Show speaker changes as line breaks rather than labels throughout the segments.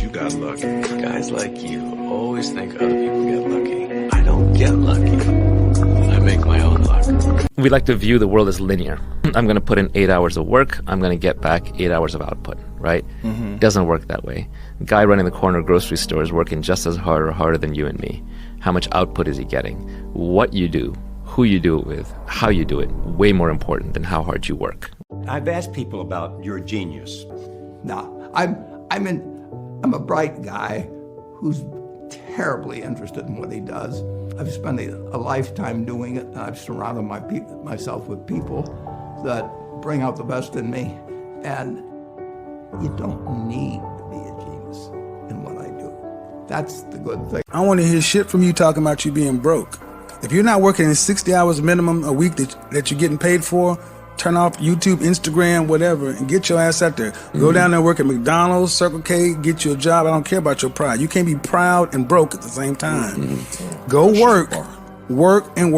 you got lucky. Guys like you always think other people get lucky. I don't get lucky. I make my own luck.
We like to view the world as linear. I'm going to put in 8 hours of work. I'm going to get back 8 hours of output, right? It doesn't work that way. The guy running the corner grocery store is working just as hard or harder than you and me. How much output is he getting? What you do, who you do it with, how you do it, way more important than how hard you work.
I've asked people about your genius.
No, I'm a bright guy who's terribly interested in what he does. I've spent a lifetime doing it, and I've surrounded myself with people that bring out the best in me. And you don't need to be a genius in what I do. That's the good thing.
I want to hear shit from you talking about you being broke. If you're not working in 60 hours minimum a week that you're getting paid for, turn off YouTube, Instagram, whatever, and get your ass out there. Go down there and work at McDonald's, Circle K, get you a job. I don't care about your pride. You can't be proud and broke at the same time. Go work, and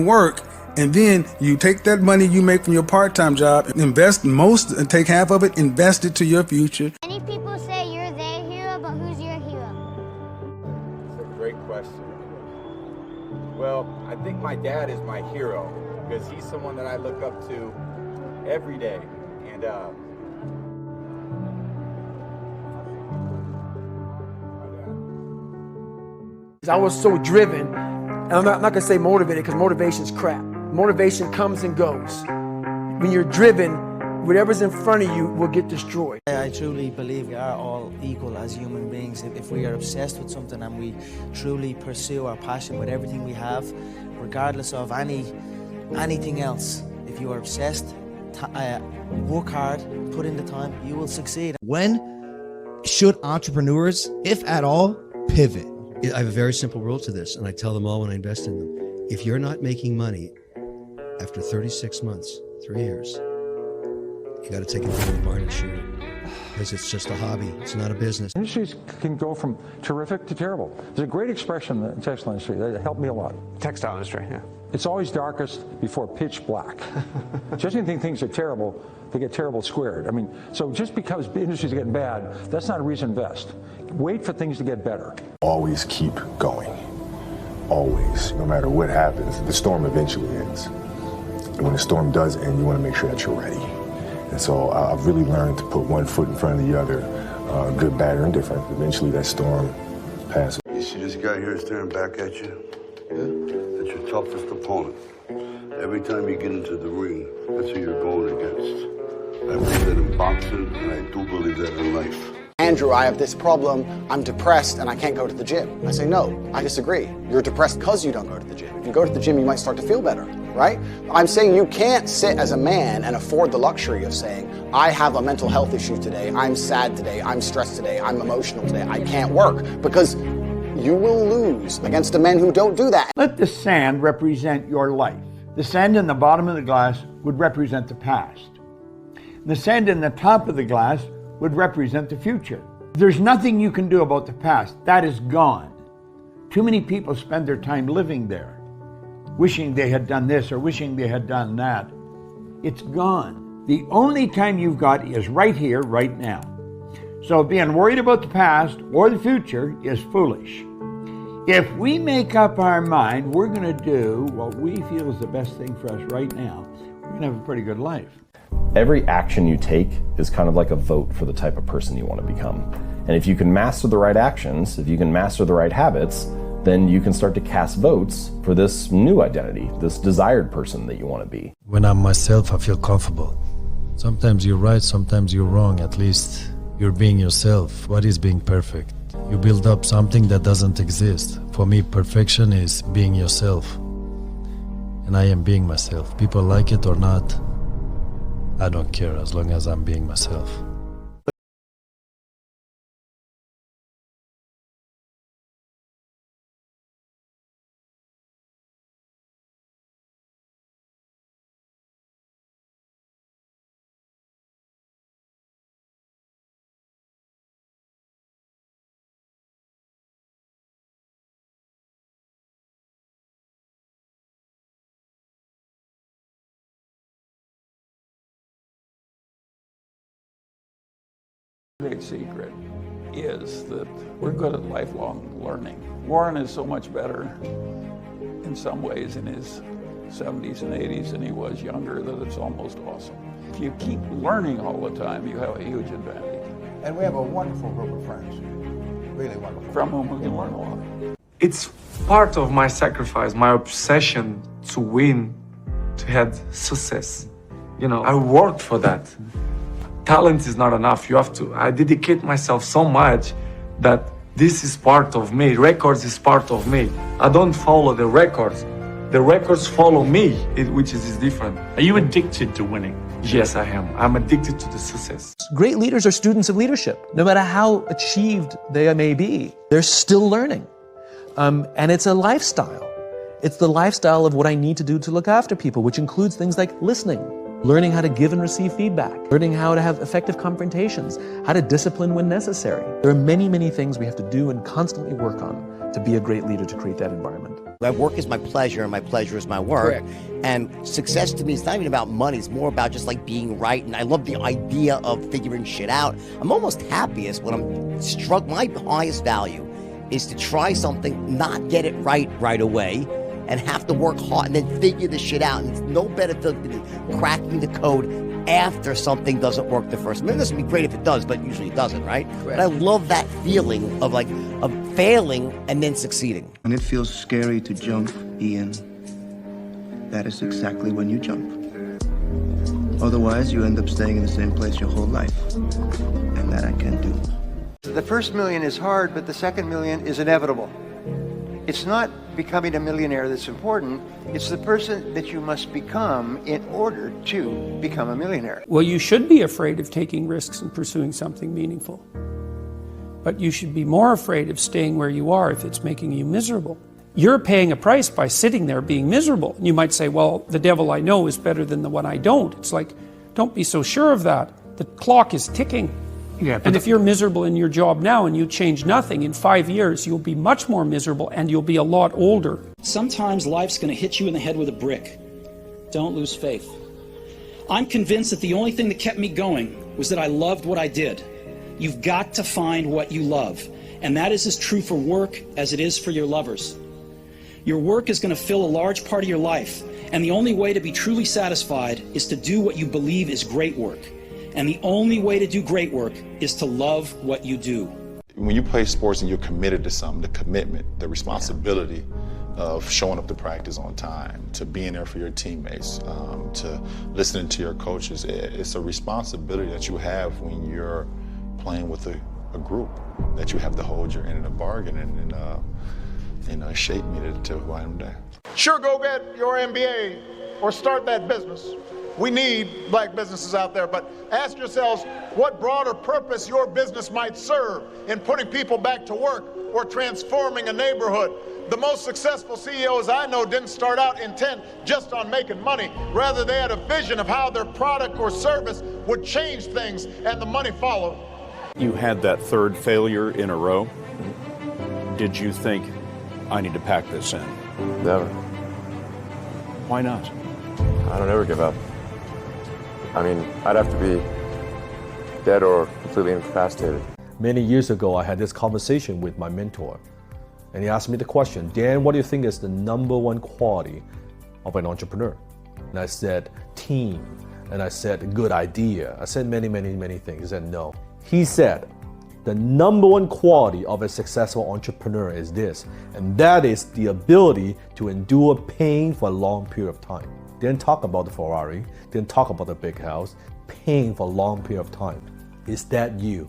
work. And then you take that money you make from your part-time job, invest most, and take half of it, invest it to your future.
Many people say you're their hero, but who's your hero?
That's a great question. Well, I think my dad is my hero because he's someone that I look up to every day. And
I was so driven, and I'm not gonna say motivated because motivation's crap. Motivation comes and goes. When you're driven, whatever's in front of you will get destroyed.
I truly believe we are all equal as human beings. If we are obsessed with something and we truly pursue our passion with everything we have, regardless of anything else, if you are obsessed, work hard, put in the time, you will succeed.
When should entrepreneurs, if at all, pivot? I have a very simple rule to this, and I tell them all when I invest in them. If you're not making money after 36 months, 3 years, you got to take it down the barn and shoot it, because it's just a hobby. It's not a business.
Industries can go from terrific to terrible. There's a great expression in the textile industry that helped me a lot.
Textile industry, yeah.
It's always darkest before pitch black. Just when you think things are terrible, they get terrible squared. I mean, so just because industries are getting bad, that's not a reason to invest. Wait for things to get better.
Always keep going. Always. No matter what happens, the storm eventually ends. And when the storm does end, you want to make sure that you're ready. And so I've really learned to put one foot in front of the other, good, bad, or indifferent. Eventually that storm passes.
You see this guy here staring back at you? Yeah? That's your toughest opponent. Every time you get into the ring, that's who you're going against. I believe that in boxing, and I do believe that in life.
Andrew, I have this problem, I'm depressed and I can't go to the gym. I say, no, I disagree. You're depressed because you don't go to the gym. If you go to the gym, you might start to feel better, right? I'm saying you can't sit as a man and afford the luxury of saying, I have a mental health issue today, I'm sad today, I'm stressed today, I'm emotional today, I can't work, because you will lose against the men who don't do that.
Let the sand represent your life. The sand in the bottom of the glass would represent the past. The sand in the top of the glass would represent the future. There's nothing you can do about the past. That is gone. Too many people spend their time living there, wishing they had done this or wishing they had done that. It's gone. The only time you've got is right here, right now. So being worried about the past or the future is foolish. If we make up our mind, we're going to do what we feel is the best thing for us right now, we're going to have a pretty good life.
Every action you take is kind of like a vote for the type of person you want to become. And if you can master the right actions, if you can master the right habits, then you can start to cast votes for this new identity, this desired person that you want to be.
When I'm myself, I feel comfortable. Sometimes you're right, sometimes you're wrong. At least you're being yourself. What is being perfect? You build up something that doesn't exist. For me, perfection is being yourself. And I am being myself. People like it or not, I don't care as long as I'm being myself.
Great secret
is that we're good at lifelong learning. Warren is so much better in some ways in his 70s and 80s than he was younger that it's almost awesome. If you keep learning all the time, you have a huge advantage.
And we have a wonderful group of friends, really wonderful.
From whom we can learn a lot.
It's part of my sacrifice, my obsession to win, to have success. You know, I worked for that. Talent is not enough. I dedicate myself so much that this is part of me. Records is part of me. I don't follow the records. The records follow me, which is different.
Are you addicted to winning?
Yes, I am. I'm addicted to the success.
Great leaders are students of leadership. No matter how achieved they may be, they're still learning. And it's a lifestyle. It's the lifestyle of what I need to do to look after people, which includes things like listening, learning how to give and receive feedback, learning how to have effective confrontations, how to discipline when necessary. There are many, many things we have to do and constantly work on to be a great leader to create that environment.
My work is my pleasure, and my pleasure is my work.
Correct.
And success to me is not even about money. It's more about just like being right. And I love the idea of figuring shit out. I'm almost happiest when I'm struck. My highest value is to try something, not get it right away, and have to work hard and then figure the shit out. And it's no better than cracking the code after something doesn't work the first. I mean, this would be great if it does, but usually it doesn't, right? But I love that feeling of of failing and then succeeding.
When it feels scary to jump, Ian, that is exactly when you jump. Otherwise, you end up staying in the same place your whole life. And that I can't do.
The first million is hard, but the second million is inevitable. It's not becoming a millionaire that's important. It's the person that you must become in order to become a millionaire.
Well, you should be afraid of taking risks and pursuing something meaningful. But you should be more afraid of staying where you are if it's making you miserable. You're paying a price by sitting there being miserable. And you might say, well, the devil I know is better than the one I don't. It's like, don't be so sure of that. The clock is ticking.
Yeah,
and if you're miserable in your job now and you change nothing, in 5 years, you'll be much more miserable and you'll be a lot older.
Sometimes life's going to hit you in the head with a brick. Don't lose faith. I'm convinced that the only thing that kept me going was that I loved what I did. You've got to find what you love. And that is as true for work as it is for your lovers. Your work is going to fill a large part of your life. And the only way to be truly satisfied is to do what you believe is great work. And the only way to do great work is to love what you do.
When you play sports and you're committed to something, the commitment, the responsibility of showing up to practice on time, to being there for your teammates, to listening to your coaches, it's a responsibility that you have when you're playing with a group, that you have to hold your end of the bargain and shape me to who I am today.
Sure, go get your MBA or start that business. We need black businesses out there, but ask yourselves what broader purpose your business might serve in putting people back to work or transforming a neighborhood. The most successful CEOs I know didn't start out intent just on making money. Rather, they had a vision of how their product or service would change things, and the money followed.
You had that third failure in a row. Did you think, I need to pack this in?
Never.
Why not?
I don't ever give up. I mean, I'd have to be dead or completely incapacitated.
Many years ago, I had this conversation with my mentor, and he asked me the question, Dan, what do you think is the #1 quality of an entrepreneur? And I said, team. And I said, good idea. I said many, many, many things. He said, no. He said, the #1 quality of a successful entrepreneur is this, and that is the ability to endure pain for a long period of time. Didn't talk about the Ferrari, didn't talk about the big house, pain for a long period of time. Is that you?